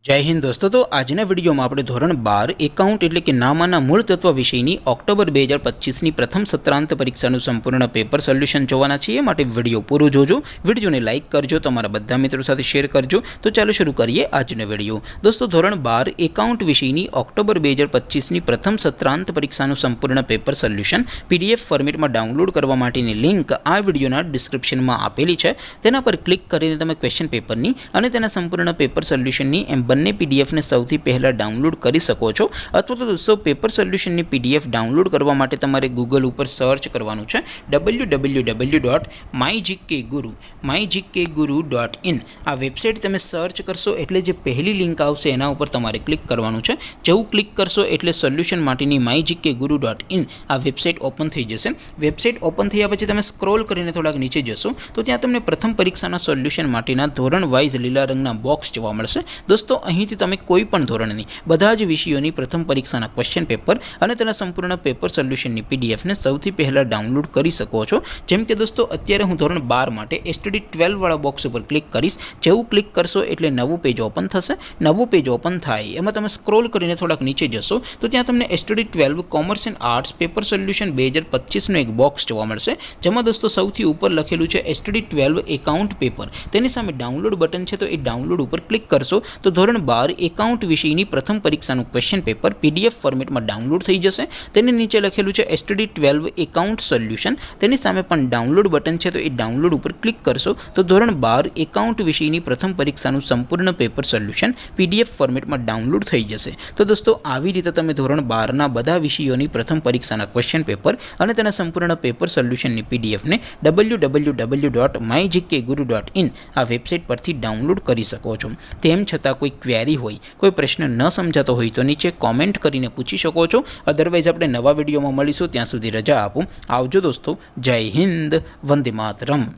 जय हिंद दोस्तों। तो आजना विडियो में આપણે ધોરણ 12 એકાઉન્ટ એટલે કે નામાના મૂળ તત્વ વિષયની ઓક્ટોબર 2025 ની પ્રથમ સત્રાંત પરીક્ષાનું સંપૂર્ણ પેપર સોલ્યુશન જોવાના છીએ। માટે વિડિયો પૂરો જોજો, વિડિયોને લાઈક કરજો, તમારા બધા મિત્રો સાથે શેર કરજો। તો ચાલો શરૂ કરીએ આજનો વિડિયો। દોસ્તો ધોરણ 12 એકાઉન્ટ વિષયની ઓક્ટોબર 2025 ની પ્રથમ સત્રાંત પરીક્ષાનું સંપૂર્ણ પેપર સોલ્યુશન પીડીએફ ફોર્મેટમાં ડાઉનલોડ કરવા માટેની લિંક આ વિડિયોના ડિસ્ક્રિપ્શનમાં આપેલી છે। તેના પર ક્લિક કરીને તમે ક્વેશ્ચન પેપરની અને તેના સંપૂર્ણ પેપર સોલ્યુશનની બંને પીડીએફ ને સૌથી પહેલા ડાઉનલોડ કરી શકો છો। અથવા તો દોસ્તો પેપર સોલ્યુશનની પીડીએફ ડાઉનલોડ કરવા માટે તમારે ગૂગલ ઉપર સર્ચ કરવાનું છે www.mygkguru.in। આ વેબસાઇટ તમે સર્ચ કરશો એટલે જે પહેલી લિંક આવશે એના ઉપર તમારે ક્લિક કરવાનું છે। જેવું ક્લિક કરશો એટલે સોલ્યુશન માટેની mygkguru.in આ વેબસાઇટ ઓપન થઈ જશે। વેબસાઇટ ઓપન થયા પછી તમે સ્ક્રોલ કરીને થોડાક નીચે જશો તો ત્યાં તમને પ્રથમ પરીક્ષાના સોલ્યુશન માટેના ધોરણ વાઇઝ લીલા રંગના બોક્સ જોવા મળશે। દોસ્તો અહીંથી તમે કોઈ પણ ધોરણની બધા જ વિષયોની પ્રથમ પરીક્ષાના ક્વેશ્ચન પેપર અને તેના સંપૂર્ણ પેપર સોલ્યુશનની પીડીએફને સૌથી પહેલા ડાઉનલોડ કરી શકો છો। જેમ કે દોસ્તો અત્યારે હું ધોરણ 12 માટે એસટીડી 12 વાળા બોક્સ ઉપર ક્લિક કરીશ। જેવું ક્લિક કરશો એટલે નવું પેજ ઓપન થશે। નવું પેજ ઓપન થાય એમાં તમે સ્ક્રોલ કરીને થોડાક નીચે જશો તો ત્યાં તમને STD 12 commerce and arts paper solution 2025નું એક બોક્સ જોવા મળશે। જેમાં દોસ્તો સૌથી ઉપર લખેલું છે એસટીડી 12 એકાઉન્ટ પેપર। તેની સામે ડાઉનલોડ બટન છે તો એ ડાઉનલોડ ઉપર ક્લિક કરશો તો ધોરણ 12 એકાઉન્ટ વિષયની પ્રથમ પરીક્ષાનું ક્વેશ્ચન પેપર પીડીએફ ફોર્મેટમાં ડાઉનલોડ થઈ જશે। તેની નીચે લખેલું છે એસટીડી 12 એકાઉન્ટ સોલ્યુશન। તેની સામે પણ ડાઉનલોડ બટન છે તો એ ડાઉનલોડ ઉપર ક્લિક કરશો તો ધોરણ 12 એકાઉન્ટ વિષયની પ્રથમ પરીક્ષાનું સંપૂર્ણ પેપર સોલ્યુશન પીડીએફ ફોર્મેટમાં ડાઉનલોડ થઈ જશે। તો દોસ્તો આવી રીતે તમે ધોરણ 12ના બધા વિષયોની પ્રથમ પરીક્ષાના ક્વેશ્ચન પેપર અને તેના સંપૂર્ણ પેપર સોલ્યુશનની પીડીએફને www.mygkguru.in આ વેબસાઇટ પરથી ડાઉનલોડ કરી શકો છો। તેમ છતાં કોઈ ક્વેરી હોય, કોઈ પ્રશ્ન ન સમજાતો હોય તો નીચે કોમેન્ટ કરીને પૂછી શકો છો। અધરવાઇઝ આપણે નવા વિડીયોમાં મળીશું, ત્યાં સુધી રજા આપો। આવજો દોસ્તો, જય હિન્દ, વંદે માતરમ।